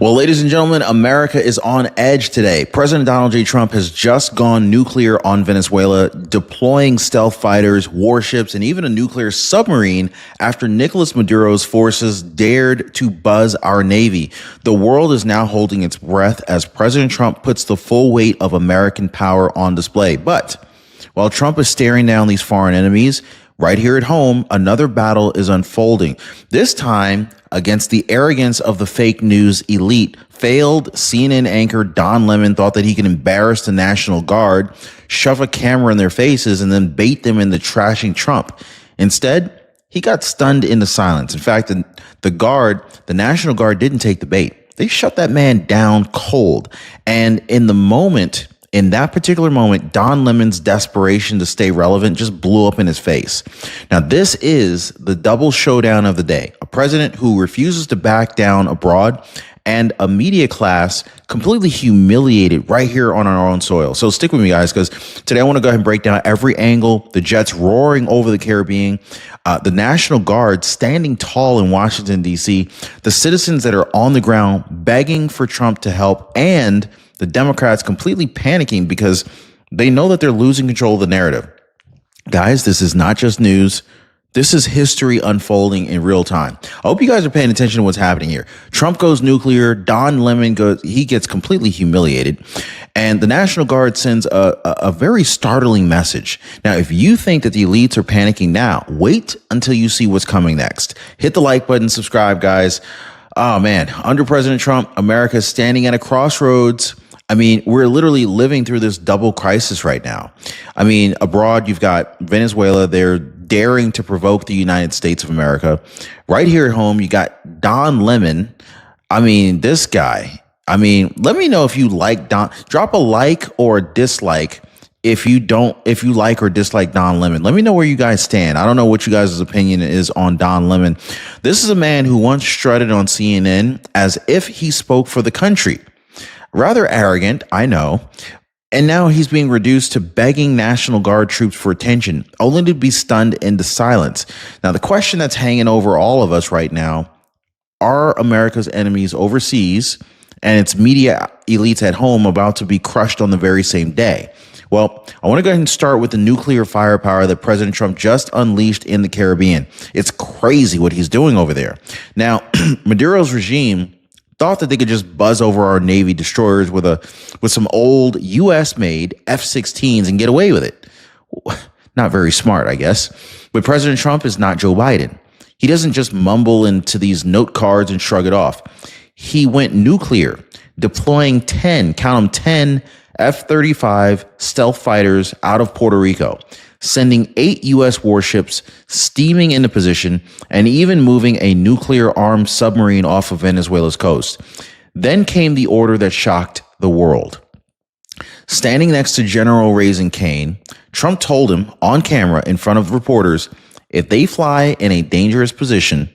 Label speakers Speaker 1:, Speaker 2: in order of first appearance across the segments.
Speaker 1: Well, ladies and gentlemen, America is on edge today. President Donald J. Trump has just gone nuclear on Venezuela, deploying stealth fighters, warships, and even a nuclear submarine after Nicolás Maduro's forces dared to buzz our Navy. The world is now holding its breath as President Trump puts the full weight of American power on display. But while Trump is staring down these foreign enemies, right here at home, another battle is unfolding. This time against the arrogance of the fake news elite. Failed CNN anchor Don Lemon thought that he could embarrass the National Guard, shove a camera in their faces, and then bait them into trashing Trump. Instead, he got stunned into silence. In fact, the National Guard didn't take the bait. They shut that man down cold. And in that particular moment, Don Lemon's desperation to stay relevant just blew up in his face. Now, this is the double showdown of the day. A president who refuses to back down abroad and a media class completely humiliated right here on our own soil. So stick with me, guys, because today I want to go ahead and break down every angle, the jets roaring over the Caribbean, the National Guard standing tall in Washington, D.C., the citizens that are on the ground begging for Trump to help, and the Democrats completely panicking because they know that they're losing control of the narrative. Guys, this is not just news. This is history unfolding in real time. I hope you guys are paying attention to what's happening here. Trump goes nuclear. Don Lemon he gets completely humiliated. And the National Guard sends a very startling message. Now, if you think that the elites are panicking now, wait until you see what's coming next. Hit the like button, subscribe, guys. Oh, man. Under President Trump, America is standing at a crossroads. I mean, we're literally living through this double crisis right now. I mean, abroad, you've got Venezuela. They're daring to provoke the United States of America. Right here at home, you got Don Lemon. I mean, this guy. I mean, let me know if you like Don. Drop a like or a dislike if you like or dislike Don Lemon. Let me know where you guys stand. I don't know what you guys' opinion is on Don Lemon. This is a man who once strutted on CNN as if he spoke for the country. Rather arrogant, I know. And now he's being reduced to begging National Guard troops for attention, only to be stunned into silence. Now, the question that's hanging over all of us right now, are America's enemies overseas and its media elites at home about to be crushed on the very same day? Well, I want to go ahead and start with the nuclear firepower that President Trump just unleashed in the Caribbean. It's crazy what he's doing over there. Now, Maduro's regime thought that they could just buzz over our Navy destroyers with some old U.S.-made F-16s and get away with it. Not very smart, I guess. But President Trump is not Joe Biden. He doesn't just mumble into these note cards and shrug it off. He went nuclear, deploying 10 F-35 stealth fighters out of Puerto Rico, sending 8 U.S. warships steaming into position, and even moving a nuclear-armed submarine off of Venezuela's coast. Then came the order that shocked the world. Standing next to General Raisen Kaine, Trump told him on camera in front of reporters, if they fly in a dangerous position,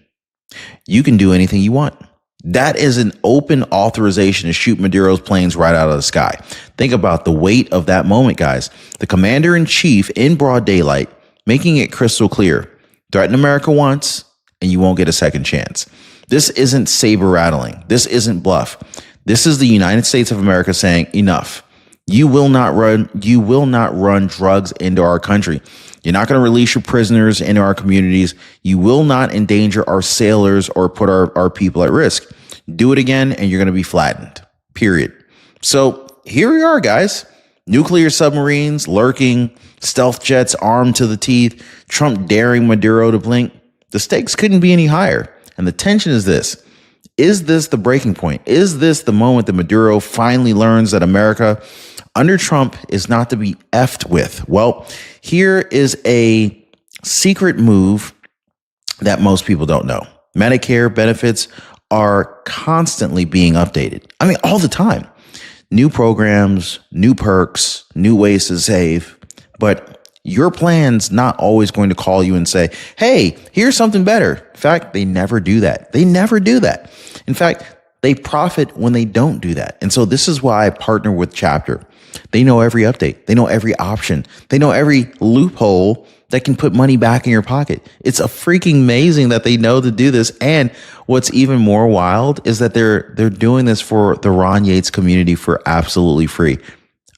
Speaker 1: you can do anything you want. That is an open authorization to shoot Maduro's planes right out of the sky. Think about the weight of that moment, guys. The commander-in-chief in broad daylight, making it crystal clear. Threaten America once, and you won't get a second chance. This isn't saber rattling. This isn't bluff. This is the United States of America saying, enough. You will not run drugs into our country. You're not going to release your prisoners into our communities. You will not endanger our sailors or put our people at risk. Do it again, and you're going to be flattened, period. So here we are, guys. Nuclear submarines lurking, stealth jets armed to the teeth, Trump daring Maduro to blink. The stakes couldn't be any higher. And the tension is this. Is this the breaking point? Is this the moment that Maduro finally learns that America under Trump is not to be effed with? Well, here is a secret move that most people don't know. Medicare benefits are constantly being updated. I mean, all the time. New programs, new perks, new ways to save. But your plan's not always going to call you and say, hey, here's something better. In fact, they never do that. They never do that. In fact, they profit when they don't do that. And so this is why I partner with Chapter. They know every update. They know every option. They know every loophole that can put money back in your pocket. It's a freaking amazing that they know to do this. And what's even more wild is that they're doing this for the Ron Yates community for absolutely free.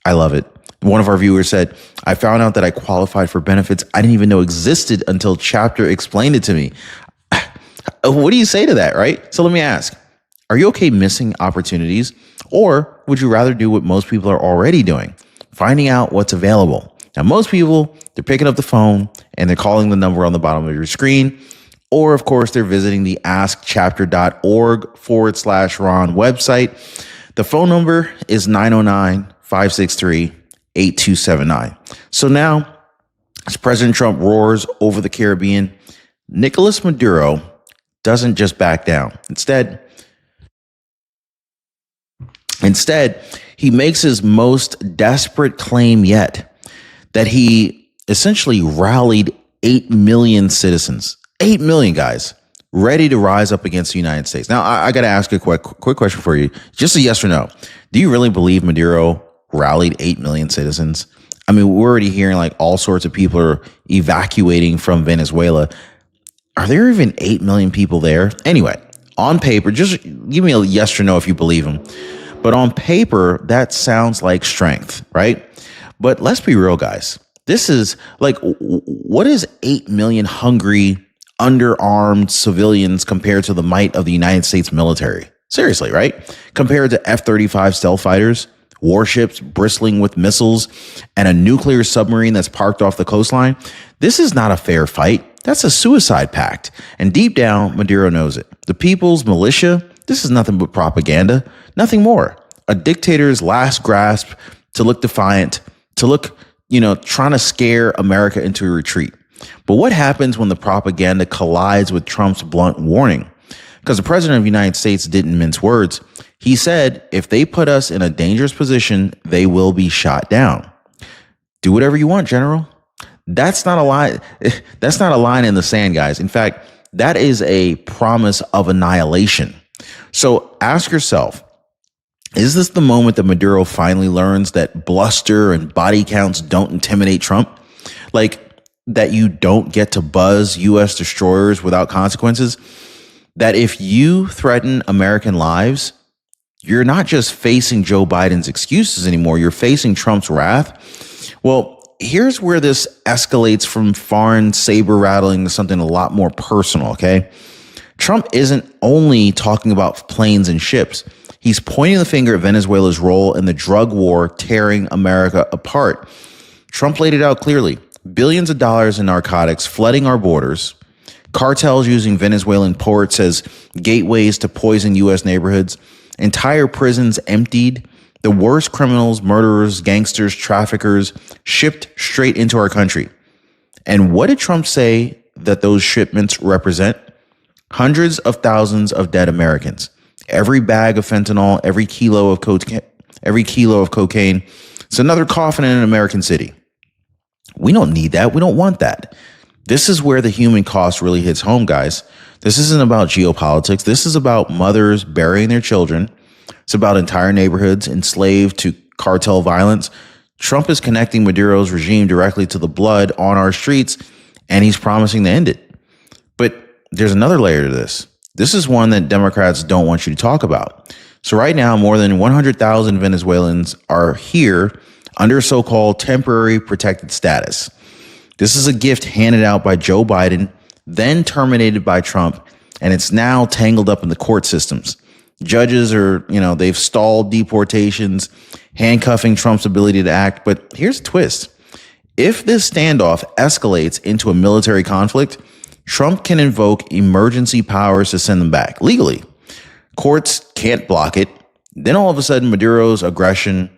Speaker 1: I love it. One of our viewers said, I found out that I qualified for benefits I didn't even know existed until Chapter explained it to me. What do you say to that, right? So let me ask, are you okay missing opportunities, or would you rather do what most people are already doing, finding out what's available? Now, most people, they're picking up the phone and they're calling the number on the bottom of your screen, or of course, they're visiting the askchapter.org/Ron website. The phone number is 909-563-8279. So now, as President Trump roars over the Caribbean, Nicolás Maduro doesn't just back down. Instead, he makes his most desperate claim yet, that he essentially rallied 8 million citizens, 8 million guys, ready to rise up against the United States. Now, I got to ask a quick question for you. Just a yes or no. Do you really believe Maduro rallied 8 million citizens? I mean, we're already hearing like all sorts of people are evacuating from Venezuela. Are there even 8 million people there? Anyway, on paper, just give me a yes or no if you believe him. But on paper, that sounds like strength, right? But let's be real, guys. This is like, what is 8 million hungry, underarmed civilians compared to the might of the United States military? Seriously, right? Compared to F-35 stealth fighters, warships bristling with missiles, and a nuclear submarine that's parked off the coastline. This is not a fair fight. That's a suicide pact. And deep down, Maduro knows it. The people's militia, this is nothing but propaganda, nothing more. A dictator's last grasp to look defiant, to look, trying to scare America into a retreat. But what happens when the propaganda collides with Trump's blunt warning? Because the president of the United States didn't mince words. He said, if they put us in a dangerous position, they will be shot down. Do whatever you want, General. That's not a lie. That's not a line in the sand, guys. In fact, that is a promise of annihilation. So ask yourself, is this the moment that Maduro finally learns that bluster and body counts don't intimidate Trump? Like that you don't get to buzz U.S. destroyers without consequences? That if you threaten American lives, you're not just facing Joe Biden's excuses anymore, you're facing Trump's wrath? Well, here's where this escalates from foreign saber rattling to something a lot more personal, okay? Trump isn't only talking about planes and ships. He's pointing the finger at Venezuela's role in the drug war tearing America apart. Trump laid it out clearly. Billions of dollars in narcotics flooding our borders, cartels using Venezuelan ports as gateways to poison U.S. neighborhoods, entire prisons emptied, the worst criminals, murderers, gangsters, traffickers shipped straight into our country. And what did Trump say that those shipments represent? Hundreds of thousands of dead Americans. Every bag of fentanyl, every kilo of cocaine, it's another coffin in an American city. We don't need that. We don't want that. This is where the human cost really hits home, guys. This isn't about geopolitics. This is about mothers burying their children. It's about entire neighborhoods enslaved to cartel violence. Trump is connecting Maduro's regime directly to the blood on our streets, and he's promising to end it. But there's another layer to this. This is one that Democrats don't want you to talk about. So right now, more than 100,000 Venezuelans are here under so-called temporary protected status. This is a gift handed out by Joe Biden, then terminated by Trump, and it's now tangled up in the court systems. Judges are, they've stalled deportations, handcuffing Trump's ability to act. But here's a twist. If this standoff escalates into a military conflict, Trump can invoke emergency powers to send them back legally. Courts can't block it. Then all of a sudden, Maduro's aggression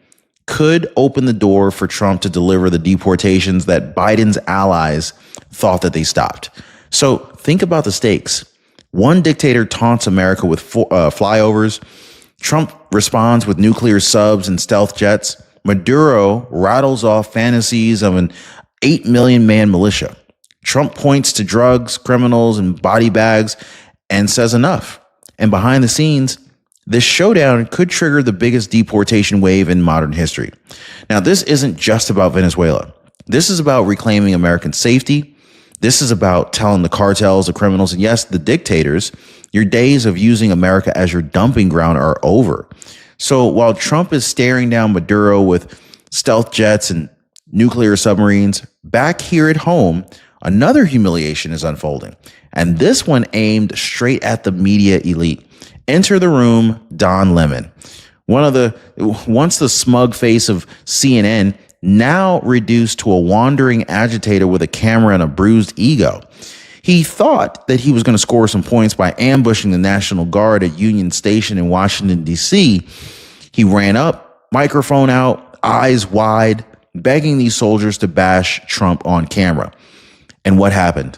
Speaker 1: could open the door for Trump to deliver the deportations that Biden's allies thought that they stopped. So think about the stakes. One dictator taunts America with flyovers. Trump responds with nuclear subs and stealth jets. Maduro rattles off fantasies of an 8 million man militia. Trump points to drugs, criminals, and body bags and says enough. And behind the scenes, this showdown could trigger the biggest deportation wave in modern history. Now, this isn't just about Venezuela. This is about reclaiming American safety. This is about telling the cartels, the criminals, and yes, the dictators, your days of using America as your dumping ground are over. So while Trump is staring down Maduro with stealth jets and nuclear submarines, back here at home, another humiliation is unfolding. And this one aimed straight at the media elite. Enter the room, Don Lemon. Once the smug face of CNN, now reduced to a wandering agitator with a camera and a bruised ego. He thought that he was going to score some points by ambushing the National Guard at Union Station in Washington, D.C. He ran up, microphone out, eyes wide, begging these soldiers to bash Trump on camera. And what happened?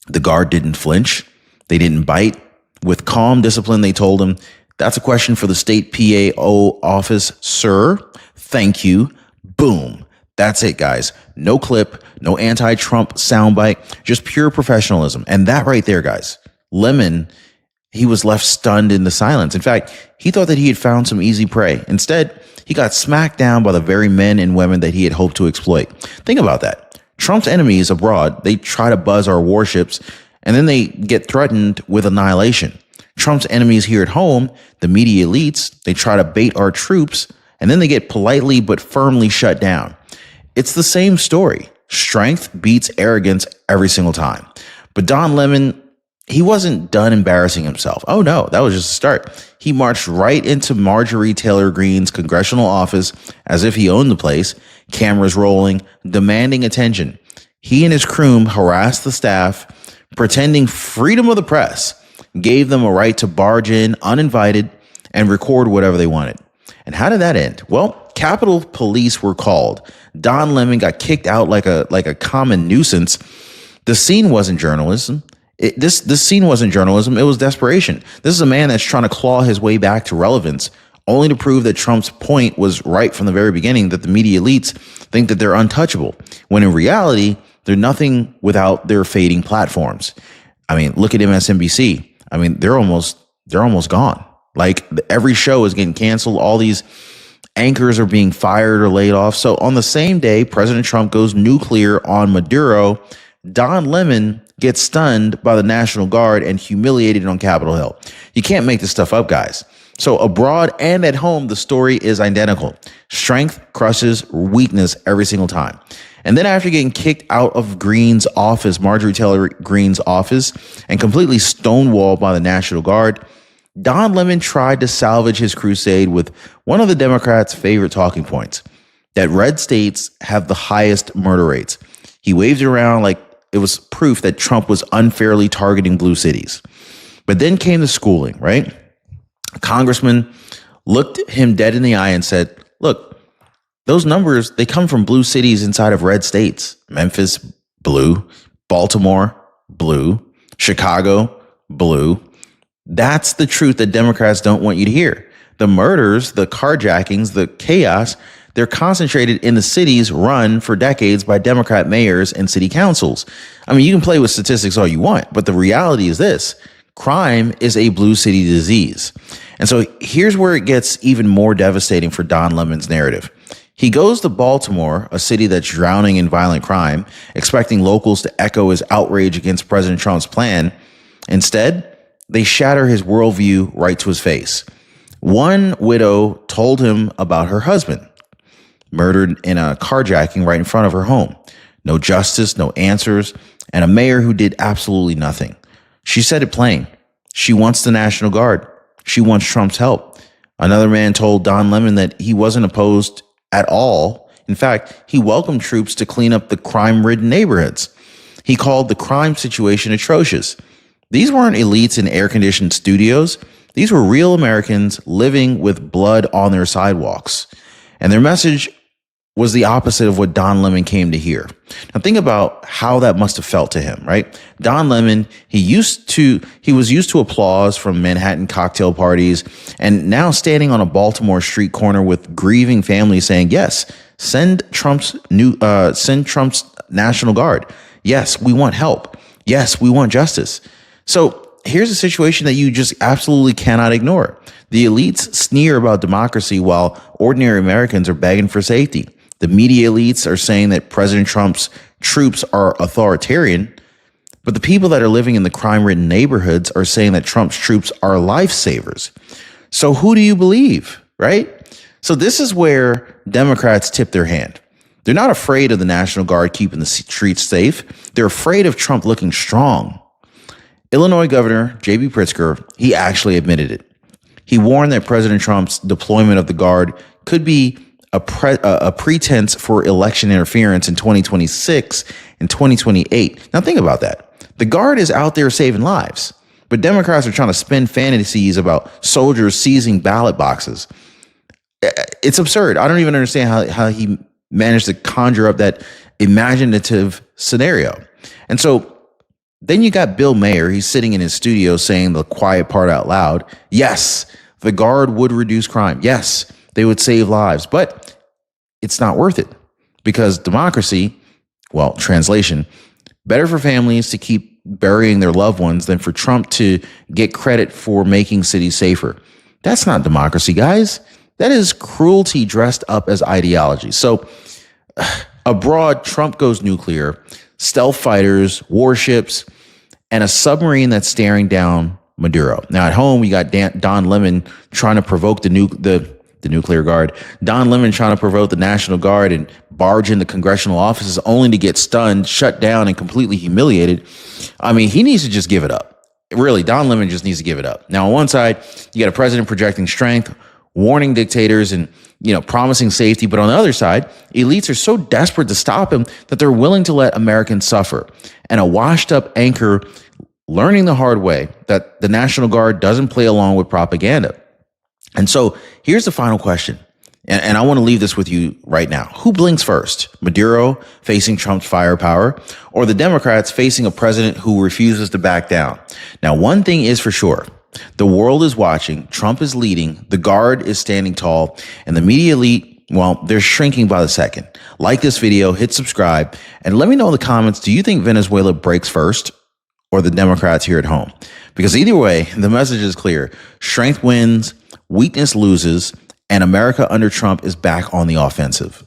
Speaker 1: The Guard didn't flinch. They didn't bite. With calm discipline, they told him, "That's a question for the state PAO office, sir. Thank you." Boom. That's it, guys. No clip, no anti-Trump soundbite, just pure professionalism. And that right there, guys, Lemon, he was left stunned in the silence. In fact, he thought that he had found some easy prey. Instead, he got smacked down by the very men and women that he had hoped to exploit. Think about that. Trump's enemies abroad, they try to buzz our warships, and then they get threatened with annihilation. Trump's enemies here at home, the media elites, they try to bait our troops, and then they get politely but firmly shut down. It's the same story. Strength beats arrogance every single time. But Don Lemon, he wasn't done embarrassing himself. Oh no, that was just a start. He marched right into Marjorie Taylor Greene's congressional office as if he owned the place, cameras rolling, demanding attention. He and his crew harassed the staff, pretending freedom of the press, gave them a right to barge in uninvited and record whatever they wanted. And how did that end? Well, Capitol Police were called. Don Lemon got kicked out like a common nuisance. The scene wasn't journalism. This scene wasn't journalism. It was desperation. This is a man that's trying to claw his way back to relevance, only to prove that Trump's point was right from the very beginning, that the media elites think that they're untouchable, when in reality, they're nothing without their fading platforms. I mean, look at MSNBC. I mean, they're almost gone. Like every show is getting canceled. All these anchors are being fired or laid off. So on the same day, President Trump goes nuclear on Maduro. Don Lemon gets stunned by the National Guard and humiliated on Capitol Hill. You can't make this stuff up, guys. So abroad and at home, the story is identical. Strength crushes weakness every single time. And then after getting kicked out of Greene's office, Marjorie Taylor Greene's office, and completely stonewalled by the National Guard, Don Lemon tried to salvage his crusade with one of the Democrats' favorite talking points, that red states have the highest murder rates. He waved it around like it was proof that Trump was unfairly targeting blue cities. But then came the schooling, right? A congressman looked him dead in the eye and said, "Look, those numbers, they come from blue cities inside of red states. Memphis, blue. Baltimore, blue. Chicago, blue. That's the truth that Democrats don't want you to hear. The murders, the carjackings, the chaos, they're concentrated in the cities run for decades by Democrat mayors and city councils. I mean, you can play with statistics all you want, but the reality is this: crime is a blue city disease." And so here's where it gets even more devastating for Don Lemon's narrative. He goes to Baltimore, a city that's drowning in violent crime, expecting locals to echo his outrage against President Trump's plan. Instead, they shatter his worldview right to his face. One widow told him about her husband, murdered in a carjacking right in front of her home. No justice, no answers, and a mayor who did absolutely nothing. She said it plain. She wants the National Guard. She wants Trump's help. Another man told Don Lemon that he wasn't opposed at all. In fact, he welcomed troops to clean up the crime-ridden neighborhoods. He called the crime situation atrocious. These weren't elites in air-conditioned studios. These were real Americans living with blood on their sidewalks. And their message was the opposite of what Don Lemon came to hear. Now think about how that must have felt to him, right? Don Lemon, he was used to applause from Manhattan cocktail parties, and now standing on a Baltimore street corner with grieving families saying, "Yes, send Trump's National Guard. Yes, we want help. Yes, we want justice." So here's a situation that you just absolutely cannot ignore. The elites sneer about democracy while ordinary Americans are begging for safety. The media elites are saying that President Trump's troops are authoritarian, but the people that are living in the crime-ridden neighborhoods are saying that Trump's troops are lifesavers. So who do you believe, right? So this is where Democrats tip their hand. They're not afraid of the National Guard keeping the streets safe. They're afraid of Trump looking strong. Illinois Governor J.B. Pritzker, he actually admitted it. He warned that President Trump's deployment of the Guard could be a pretense for election interference in 2026 and 2028. Now think about that. The Guard is out there saving lives, but Democrats are trying to spin fantasies about soldiers seizing ballot boxes. It's absurd. I don't even understand how he managed to conjure up that imaginative scenario. And so then you got Bill Mayer. He's sitting in his studio saying the quiet part out loud. Yes, the Guard would reduce crime. Yes, they would save lives, but it's not worth it because democracy, well, translation, better for families to keep burying their loved ones than for Trump to get credit for making cities safer. That's not democracy, guys. That is cruelty dressed up as ideology. So abroad, Trump goes nuclear, stealth fighters, warships, and a submarine that's staring down Maduro. Now at home, we got Don Lemon trying to provoke the nuclear guard. Don Lemon trying to provoke the National Guard and barge into congressional offices only to get stunned, shut down, and completely humiliated. I mean, he needs to just give it up. Really, Don Lemon just needs to give it up. Now, on one side, you got a president projecting strength, warning dictators and, promising safety. But on the other side, elites are so desperate to stop him that they're willing to let Americans suffer. And a washed up anchor learning the hard way that the National Guard doesn't play along with propaganda. And so here's the final question. And I want to leave this with you right now. Who blinks first? Maduro facing Trump's firepower, or the Democrats facing a president who refuses to back down? Now, one thing is for sure. The world is watching. Trump is leading. The Guard is standing tall. And the media elite, well, they're shrinking by the second. Like this video, hit subscribe, and let me know in the comments, do you think Venezuela breaks first or the Democrats here at home? Because either way, the message is clear. Strength wins, weakness loses, and America under Trump is back on the offensive.